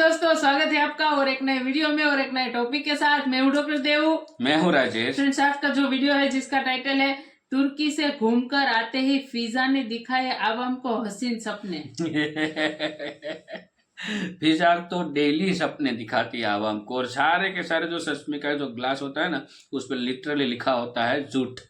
दोस्तों, स्वागत है आपका और एक नए वीडियो में और एक नए टॉपिक के साथ। मैं हूं डॉक्टर देवू। मैं हूं राजेश। फ्रेंड्स, आज का जो वीडियो है जिसका टाइटल है तुर्की से घूमकर आते ही फिजा ने दिखाए आवाम को हसीन सपने। फिजा तो डेली सपने दिखाती है आवाम को, और सारे के सारे जो चश्मे का जो ग्लास होता है ना, उस पर लिटरली लिखा होता है झूठ,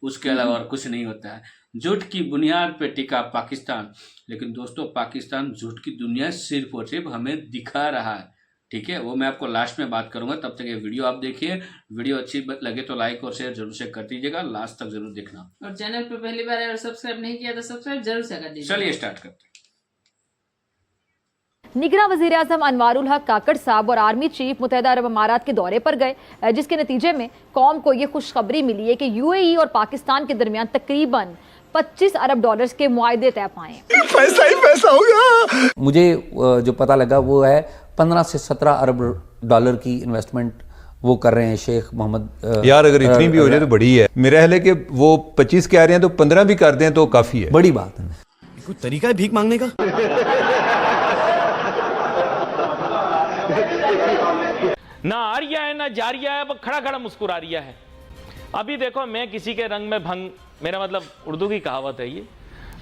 उसके अलावा और कुछ नहीं होता है। झूठ की बुनियाद पे टिका पाकिस्तान। लेकिन दोस्तों, पाकिस्तान झूठ की दुनिया सिर्फ और सिर्फ हमें दिखा रहा है, ठीक है। वो मैं आपको लास्ट में बात करूंगा, तब तक ये वीडियो आप देखिए। वीडियो अच्छी लगे तो लाइक और शेयर जरूर से कर दीजिएगा, लास्ट तक जरूर देखना। और चैनल पर पहली बार है और सब्सक्राइब नहीं किया तो सब्सक्राइब जरूर से कर दीजिए। चलिए स्टार्ट करते हैं। निगरां वजीर आजम अनवारुल हक काकड़ साहब और आर्मी चीफ मुत्तहिदा अरब अमारात के दौरे पर गए, जिसके नतीजे में कौम को ये खुशखबरी मिली है कि यूएई और पाकिस्तान के दरमियान तकरीबन 25 अरब डॉलर्स के मुआहदे तय पाए। पैसा ही पैसा होगा। मुझे जो पता लगा वो है 15 से 17 अरब डॉलर की इन्वेस्टमेंट वो कर रहे हैं शेख मोहम्मद। यार अगर इतनी भी हो जाए तो बड़ी है। मेरा ख्याल है कि वो 25 कह रहे हैं तो 15 भी कर दें तो काफी है। बड़ी बात है। कोई तरीका है भीख मांगने का? ना आरिया है ना जारिया है, अब खड़ा खड़ा मुस्कुरा रिया है। अभी देखो, मैं किसी के रंग में भंग, मेरा मतलब उर्दू की कहावत है ये,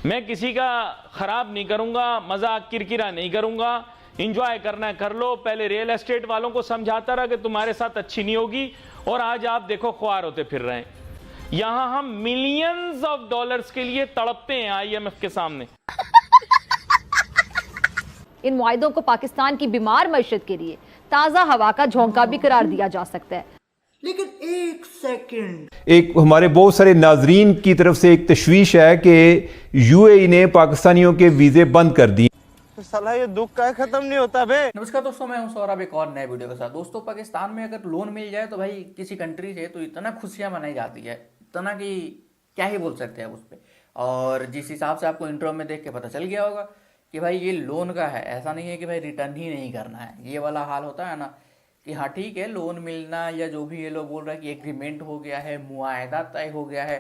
मैं किसी का खराब नहीं करूंगा, मजाक किरकिरा नहीं करूंगा। इंजॉय करना है कर लो। पहले रियल एस्टेट वालों को समझाता रहा कि तुम्हारे साथ अच्छी नहीं होगी, और आज आप देखो ख्वार होते फिर रहे हैं। यहां हम मिलियंस ऑफ डॉलर्स के लिए तड़पते हैं आईएमएफ के सामने। इन मुआहदों को पाकिस्तान की बीमार मईशत के लिए ताज़ा हवा का झोंका भी करार दिया जा सकता है। लेकिन एक सेकंड, एक हमारे बहुत सारे नाजरीन की तरफ से एक तशवीश है कि यूएई ने पाकिस्तानियों के वीजे बंद कर दिए। साला ये दुख का खत्म नहीं होता बे। नमस्कार दोस्तों, मैं हूं सौरभ एक और नए वीडियो के साथ। दोस्तों, पाकिस्तान में अगर लोन मिल जाए तो भाई किसी कंट्री से तो इतना खुशियां मनाई जाती है, इतना कि क्या ही बोल सकते हैं उस पर। और जिस हिसाब से आपको इंट्रो में देख के पता चल गया होगा कि भाई ये लोन का है, ऐसा नहीं है कि भाई रिटर्न ही नहीं करना है। ये वाला हाल होता है ना कि हाँ ठीक है, लोन मिलना या जो भी ये लोग बोल रहे हैं कि एग्रीमेंट हो गया है, मुआहदा तय हो गया है।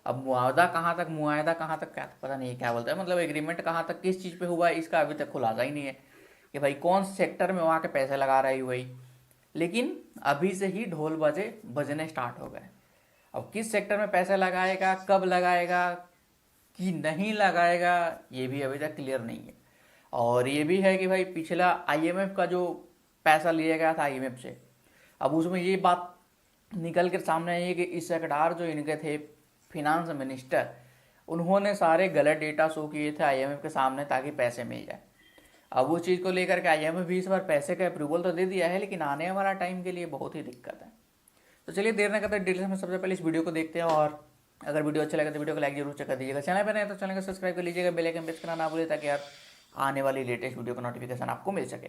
अब मुआवजा कहाँ तक, मुआहदा कहाँ तक, क्या पता नहीं है क्या बोलता है, मतलब एग्रीमेंट कहाँ तक किस चीज़ पे हुआ है, इसका अभी तक खुलासा ही नहीं है कि भाई कौन सेक्टर में वहाँ के पैसे लगा रही हुई। लेकिन अभी से ही ढोल बजने स्टार्ट हो गए। अब किस सेक्टर में पैसे लगाएगा, कब लगाएगा कि नहीं लगाएगा, ये भी अभी तक क्लियर नहीं है। और ये भी है कि भाई पिछला आईएमएफ का जो पैसा लिया गया था आईएमएफ से, अब उसमें ये बात निकल कर सामने आई है कि इस सरकार जो इनके थे फिनांस मिनिस्टर, उन्होंने सारे गलत डेटा शो किए थे आईएमएफ के सामने ताकि पैसे मिल जाए। अब उस चीज़ को लेकर के आईएमएफ भी इस बार पैसे का अप्रूवल तो दे दिया है, लेकिन आने वाला टाइम के लिए बहुत ही दिक्कत है। तो चलिए देर न करते डिटेल्स में सबसे पहले इस वीडियो को देखते हैं। और अगर वीडियो अच्छा लगे तो वीडियो को लाइक जरूर कर दीजिएगा। चैनल पर नहीं तो चैनल को सब्सक्राइब कर लीजिएगा, बेल आइकन प्रेस करना ना भूलिए ताकि यार आने वाली लेटेस्ट वीडियो का नोटिफिकेशन आपको मिल सके।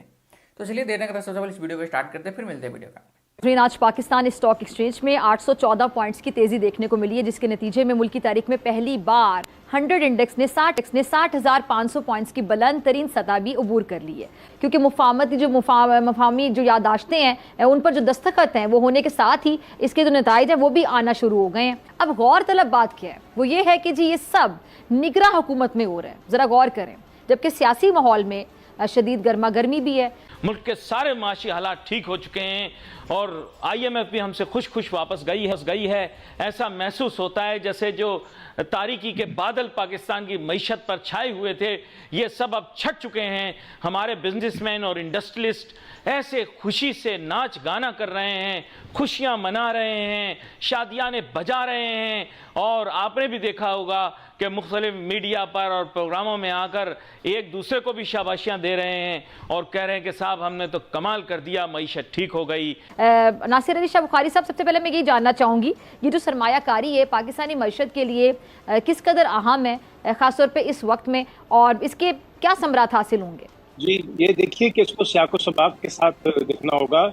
तो चलिए देर न करते सबसे पहले इस वीडियो को स्टार्ट करते हैं, फिर मिलते हैं वीडियो का। आज पाकिस्तान स्टॉक एक्सचेंज में 814 पॉइंट्स की तेजी देखने को मिली है, जिसके नतीजे में मुल्क की तारीख में पहली बार 100 इंडेक्स ने 60,500 पॉइंट्स की बुलंद तरीन सतह भी अबूर कर ली है। क्योंकि मफामी जो यादाश्तें हैं उन पर जो दस्तखत हैं वो होने के साथ ही इसके जो नताइज हैं वो भी आना शुरू हो गए हैं। अब गौर तलब बात क्या है, वो ये है कि जी ये सब निगरां हुकूमत में हो रहा है, ज़रा गौर करें। जबकि सियासी माहौल में शदीद गर्मा गर्मी भी है। मुल्क के सारे माशी हालात ठीक हो चुके हैं और आईएमएफ भी हमसे खुश वापस गई है। ऐसा महसूस होता है जैसे जो तारीकी के बादल पाकिस्तान की मईशत पर छाए हुए थे, ये सब अब छट चुके हैं। हमारे बिजनेसमैन और इंडस्ट्रियलिस्ट ऐसे खुशी से नाच गाना कर रहे हैं, खुशियां मना रहे हैं, शादियाने बजा रहे हैं। और आपने भी देखा होगा कि मुख्तलिफ मीडिया पर और प्रोग्रामों में आकर एक दूसरे को भी शाबाशियां दे रहे हैं और कह रहे हैं कि साहब हमने तो कमाल कर दिया, मईशत ठीक हो गई। नासिर अली शाह बुखारी साहब, सबसे पहले मैं ये जानना चाहूँगी, ये जो सरमायाकारी है पाकिस्तानी मईशत के लिए किस कदर अहम है, ख़ासतौर पे इस वक्त में, और इसके क्या समरात हासिल होंगे? जी, ये देखिए कि इसको सियाको सबाक के साथ देखना होगा,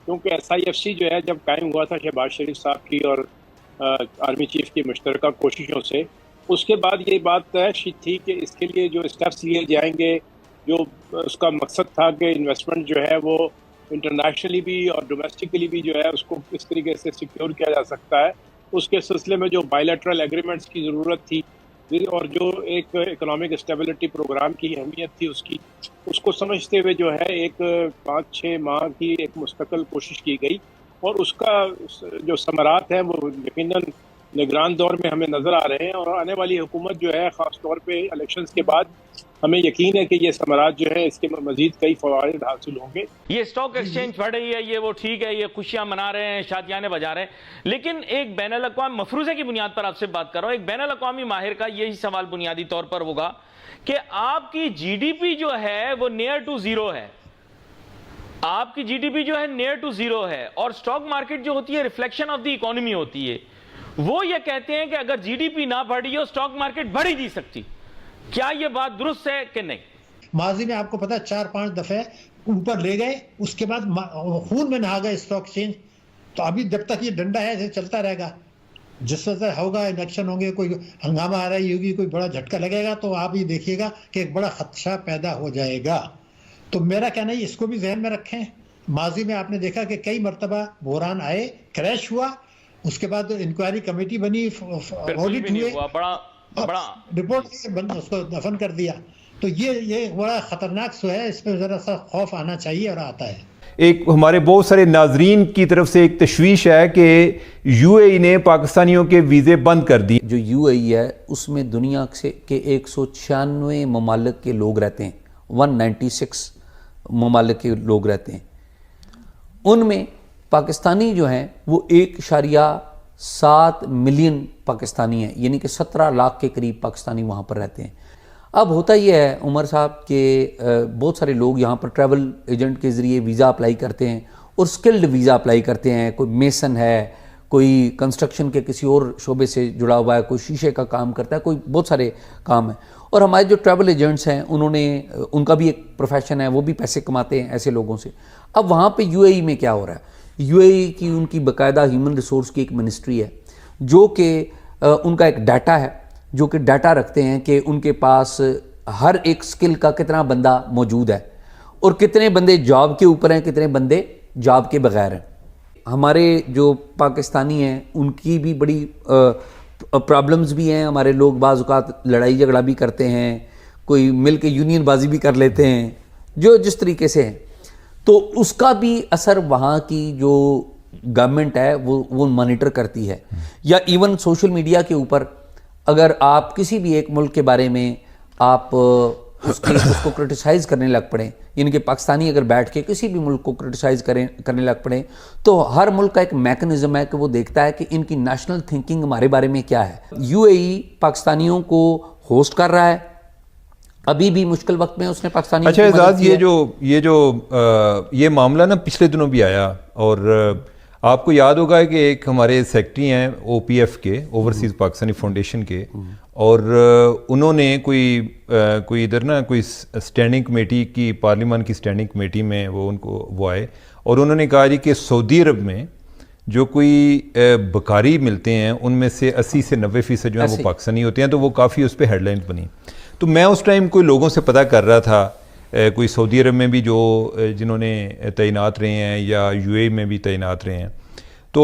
क्योंकि SIFC जो है जब कायम हुआ था शहबाज शरीफ साहब की और आर्मी चीफ की मुश्तरका कोशिशों से, उसके बाद ये बात तय थी कि इसके लिए जो स्टेप्स लिए जाएंगे, जो उसका मकसद था कि इन्वेस्टमेंट जो है वो इंटरनेशनली भी और डोमेस्टिकली भी जो है उसको किस तरीके से सिक्योर किया जा सकता है, उसके सिलसिले में जो बायलैटरल एग्रीमेंट्स की ज़रूरत थी और जो एक इकोनॉमिक स्टेबिलिटी प्रोग्राम की अहमियत थी उसको समझते हुए जो है एक 5-6 माह की एक मुस्तकिल कोशिश की गई और उसका जो समरात है वो यकीनन निगरान दौर में हमें नज़र आ रहे हैं और आने वाली हुकूमत जो है ख़ास तौर पे इलेक्शंस के बाद हमें यकीन है कि ये समरात जो है इसके मजीद कई फ़वाइद हासिल होंगे। ये स्टॉक एक्सचेंज बढ़ रही है, ये वो ठीक है, ये खुशियां मना रहे हैं, शादियाने बजा रहे हैं, लेकिन एक बैनुल अक़वामी मफरूज़े की बुनियाद पर आपसे बात कर रहा हूं, एक बैनुल अक़वामी माहिर का यही सवाल बुनियादी तौर पर होगा कि आपकी जीडीपी जो है वो नियर टू जीरो है, आपकी जीडीपी जो है नियर टू जीरो है, और स्टॉक मार्केट जो होती है रिफ्लेक्शन ऑफ द इकोनॉमी होती है। वो ये कहते हैं कि अगर जीडीपी ना बढ़ी हो स्टॉक मार्केट बढ़ ही नहीं सकती। क्या ये बात दुरुस्त है कि नहीं? माजी में आपको पता है 4-5 दफे ऊपर ले गए, उसके बाद खून में नहा गए स्टॉक एक्सचेंज। तो अभी जब तक ये डंडा है ऐसे चलता रहेगा, जिस वजह होगा इलेक्शन होंगे, कोई हंगामा आ रही होगी, कोई बड़ा झटका लगेगा तो आप ये देखिएगा कि एक बड़ा खदशा पैदा हो जाएगा। तो मेरा कहना है इसको भी जहन में रखें। माजी में आपने देखा कि कई मरतबा बहरान आए, क्रैश हुआ, उसके बाद इंक्वायरी कमेटी बनी, ऑडिट हुए, बड़ा रिपोर्ट उसको दफन कर दिया। तो ये बड़ा खतरनाक सो है, इस पर जरा सा खौफ आना चाहिए और आता है। एक हमारे बहुत सारे नाजरीन की तरफ से एक तशवीश है कि यूएई ने पाकिस्तानियों के वीज़े बंद कर दिए। जो यूएई है उसमें दुनिया से के 196 ममालिक के लोग रहते हैं, 196 ममालिक के लोग रहते हैं। उनमें पाकिस्तानी जो हैं वो 1.7 मिलियन पाकिस्तानी हैं, यानी कि 17 लाख के करीब पाकिस्तानी वहाँ पर रहते हैं। अब होता यह है उमर साहब के बहुत सारे लोग यहाँ पर ट्रैवल एजेंट के ज़रिए वीज़ा अप्लाई करते हैं और स्किल्ड वीज़ा अप्लाई करते हैं। कोई मेसन है, कोई कंस्ट्रक्शन के किसी और शोबे से जुड़ा हुआ है, कोई शीशे का काम करता है, कोई बहुत सारे काम है। और हमारे जो ट्रैवल एजेंट्स हैं उनका भी एक प्रोफेशन है, वो भी पैसे कमाते हैं ऐसे लोगों से। अब वहाँ पे यूएई में क्या हो रहा है, यूएई की उनकी बाकायदा ह्यूमन रिसोर्स की एक मिनिस्ट्री है जो कि उनका एक डाटा है, जो कि डाटा रखते हैं कि उनके पास हर एक स्किल का कितना बंदा मौजूद है और कितने बंदे जॉब के ऊपर हैं, कितने बंदे जॉब के बगैर हैं। हमारे जो पाकिस्तानी हैं उनकी भी बड़ी प्रॉब्लम्स भी हैं। हमारे लोग बाज़ औक़ात लड़ाई झगड़ा भी करते हैं, कोई मिल के यूनियन बाजी भी कर लेते हैं, जो जिस तरीके से हैं। तो उसका भी असर वहाँ की जो गवर्नमेंट है वो मॉनिटर करती है। या इवन सोशल मीडिया के ऊपर अगर आप किसी भी एक मुल्क के बारे में आप उसको क्रिटिसाइज़ करने लग पड़े, यानी कि पाकिस्तानी अगर बैठ के किसी भी मुल्क को क्रिटिसाइज़ करने लग पड़े, तो हर मुल्क का एक मैकेनिज्म है कि वो देखता है कि इनकी नेशनल थिंकिंग हमारे बारे में क्या है। यूएई पाकिस्तानियों को होस्ट कर रहा है, अभी भी मुश्किल वक्त में उसने पाकिस्तानी। अच्छा एजाज, ये मामला ना पिछले दिनों भी आया और आपको याद होगा कि एक हमारे सेक्रेटरी हैं ओपीएफ के, ओवरसीज़ पाकिस्तानी फाउंडेशन के, और उन्होंने कोई इधर ना कोई स्टैंडिंग कमेटी की, पार्लियामान की स्टैंडिंग कमेटी में वो आए और उन्होंने कहा जी कि सऊदी अरब में जो कोई बकारी मिलते हैं उनमें से 80 से 90% जो है वो पाकिस्तानी होते हैं। तो वो काफ़ी उस पर हेडलाइन बनी। तो मैं उस टाइम कोई लोगों से पता कर रहा था, कोई सऊदी अरब में भी जो जिन्होंने तैनात रहे हैं या यूएई में भी तैनात रहे हैं, तो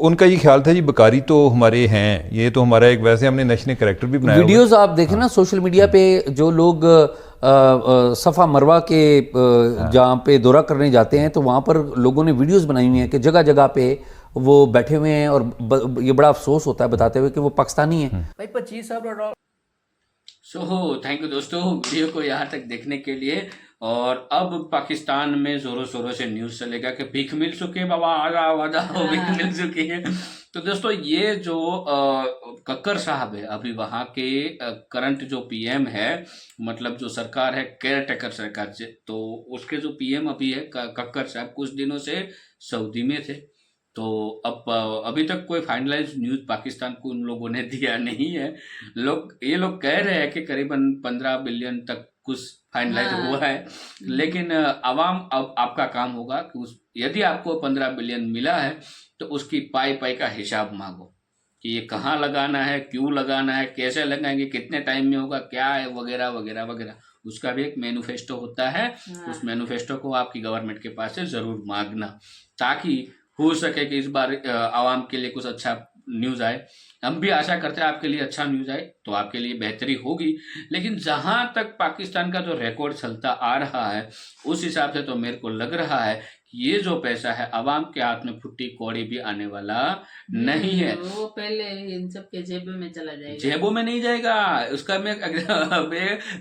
उनका ये ख्याल था जी बकारी तो हमारे हैं, ये तो हमारा एक वैसे हमने नेशनल कैरेक्टर भी बनाया। वीडियोस आप देखें ना सोशल मीडिया पे, जो लोग सफ़ा मरवा के जहाँ पे दौरा करने जाते हैं तो वहाँ पर लोगों ने वीडियोस बनाई हुई हैं कि जगह जगह पे वो बैठे हुए हैं और ये बड़ा अफसोस होता है बताते हुए कि वो पाकिस्तानी हैं। भाई 25 थैंक यू दोस्तों वीडियो को यहाँ तक देखने के लिए। और अब पाकिस्तान में जोरों शोरों से न्यूज़ चलेगा कि भीख मिल चुकी है, बाबा आ जाओ भीख मिल चुकी है। तो दोस्तों ये जो कक्कर साहब है अभी वहाँ के करंट जो पीएम है, मतलब जो सरकार है केयर टेकर सरकार से, तो उसके जो पीएम अभी है कक्कर साहब कुछ दिनों से सऊदी में थे। तो अब अभी तक कोई फाइनलाइज न्यूज़ पाकिस्तान को उन लोगों ने दिया नहीं है। ये लोग कह रहे हैं कि करीबन 15 बिलियन तक कुछ फाइनलाइज हुआ है, लेकिन आवाम अब आपका काम होगा कि यदि आपको 15 बिलियन मिला है तो उसकी पाई का हिसाब मांगो कि ये कहाँ लगाना है, क्यों लगाना है, कैसे लगाएंगे, कितने टाइम में होगा, क्या है, वगैरह वगैरह वगैरह। उसका भी एक मैनिफेस्टो होता है। उस मैनिफेस्टो को आपकी गवर्नमेंट के पास से जरूर मांगना, ताकि हो सके कि इस बार आवाम के लिए कुछ अच्छा न्यूज़ आए। हम भी आशा करते हैं आपके लिए अच्छा न्यूज़ आए, तो आपके लिए बेहतरी होगी। लेकिन जहां तक पाकिस्तान का जो रिकॉर्ड चलता आ रहा है उस हिसाब से तो मेरे को लग रहा है कि ये जो पैसा है आवाम के हाथ में फुट्टी कौड़ी भी आने वाला नहीं है। वो पहले इन सब के जेबों में चला जाएगा। जेबों में नहीं जाएगा उसका। मैं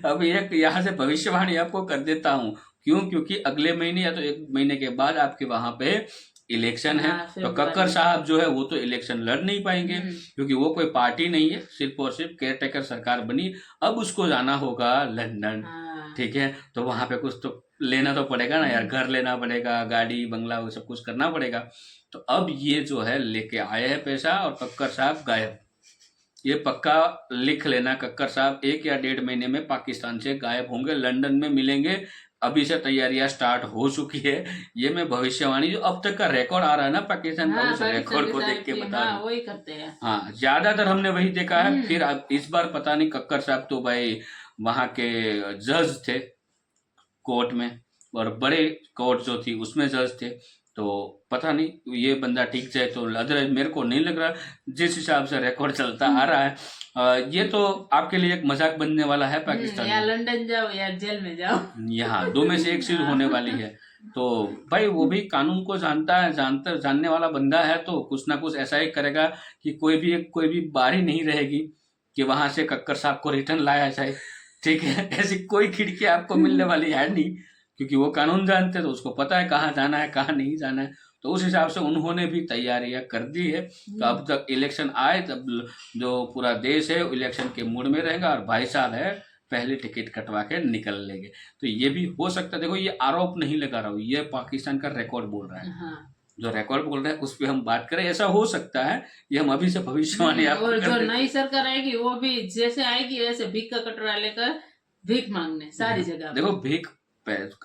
अब एक यहाँ से भविष्यवाणी आपको कर देता हूँ। क्यों? क्योंकि अगले महीने या तो 1 महीने के बाद आपके वहां पे इलेक्शन है। तो कक्कर साहब जो है वो तो इलेक्शन लड़ नहीं पाएंगे, क्योंकि वो कोई पार्टी नहीं है, सिर्फ और सिर्फ केयर टेकर सरकार बनी। अब उसको जाना होगा लंदन, ठीक है। तो वहां पे कुछ तो लेना तो पड़ेगा ना यार, घर लेना पड़ेगा, गाड़ी बंगला वो सब कुछ करना पड़ेगा। तो अब ये जो है लेके आए हैं पैसा और कक्कर साहब गायब। ये पक्का लिख लेना, कक्कर साहब 1 या 1.5 महीने में पाकिस्तान से गायब होंगे, लंदन में मिलेंगे। अभी से तैयारियां स्टार्ट हो चुकी है। ये मैं भविष्यवाणी जो अब तक का रिकॉर्ड आ रहा है ना पाकिस्तान का, उस रिकॉर्ड को देख के बता रहा हूं। वही करते हैं। हाँ, ज्यादातर हमने वही देखा है। फिर अब इस बार पता नहीं, कक्कर साहब तो भाई वहां के जज थे कोर्ट में, और बड़े कोर्ट जो थी उसमें जज थे। तो पता नहीं ये बंदा ठीक जाए तो अदरवाइज मेरे को नहीं लग रहा, जिस हिसाब से रिकॉर्ड चलता आ रहा है। ये तो आपके लिए एक मजाक बनने वाला है पाकिस्तान या में। लंदन जाओ या जेल में जाओ, यहाँ 2 में से एक चीज होने वाली है। तो भाई वो भी कानून को जानता है, जानने वाला बंदा है, तो कुछ ना कुछ ऐसा ही करेगा कि कोई भी बारी नहीं रहेगी कि वहां से कक्कर साहब को रिटर्न लाया जाए, ठीक है। ऐसी कोई खिड़की आपको मिलने वाली है नहीं, क्योंकि वो कानून जानते हैं, तो उसको पता है कहाँ जाना है कहाँ नहीं जाना है। तो उस हिसाब से उन्होंने भी तैयारियां कर दी है। तो अब तक इलेक्शन आए तब जो पूरा देश है इलेक्शन के मूड में रहेगा, और भाई साहब है पहले टिकट कटवा के निकल लेंगे। तो ये भी हो सकता है। देखो ये आरोप नहीं लगा रहा हूँ, ये पाकिस्तान का रिकॉर्ड बोल रहा है। हाँ। जो रिकॉर्ड बोल रहा है उस पर हम बात करें, ऐसा हो सकता है। ये हम अभी से भविष्यवाणी आपको और कर जो देते हैं। नई सरकार आएगी वो भी जैसे आएगी वैसे भीख का कटोरा लेकर भीख मांगने सारी जगह। देखो भीख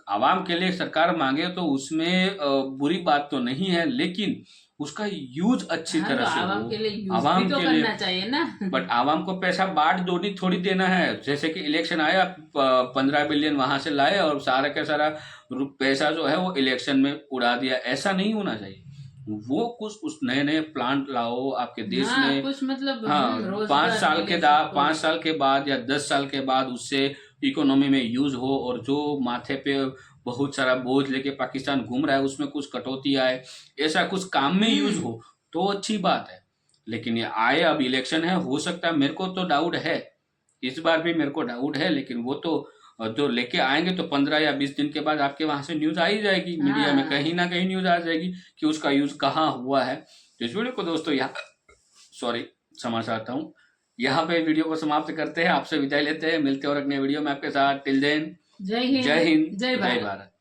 आवाम के लिए सरकार मांगे तो उसमें बुरी बात तो नहीं है, लेकिन उसका यूज अच्छी हाँ, तरह तो से आवाम हो। के लिए यूज आवाम भी तो के लिए करना चाहिए ना। बट आवाम को पैसा बाट दोनी थोड़ी देना है। जैसे कि इलेक्शन आया, 15 बिलियन वहां से लाए और सारा का सारा पैसा जो है वो इलेक्शन में उड़ा दिया, ऐसा नहीं होना चाहिए। वो कुछ उस नए प्लांट लाओ आपके देश हाँ, में। कुछ मतलब हाँ, रोजगार 5 साल के मिले सबको। 5 साल के बाद या 10 साल के बाद उससे इकोनॉमी में यूज हो, और जो माथे पे बहुत सारा बोझ लेके पाकिस्तान घूम रहा है उसमें कुछ कटौती आए, ऐसा कुछ काम में यूज हो तो अच्छी बात है। लेकिन ये आए, अब इलेक्शन है, हो सकता है, मेरे को तो डाउट है, इस बार भी मेरे को डाउट है। लेकिन वो तो जो लेके आएंगे तो 15 या 20 दिन के बाद आपके वहां से न्यूज आ ही जाएगी, मीडिया में कहीं ना कहीं न्यूज आ जाएगी कि उसका यूज कहाँ हुआ है। तो इस वीडियो को दोस्तों क्षमा चाहता हूँ, यहाँ पे वीडियो को समाप्त करते हैं, आपसे विदाई लेते हैं, मिलते हैं और अगले वीडियो में आपके साथ। टिल देन जय हिंद, जय हिंद, जय जय भारत।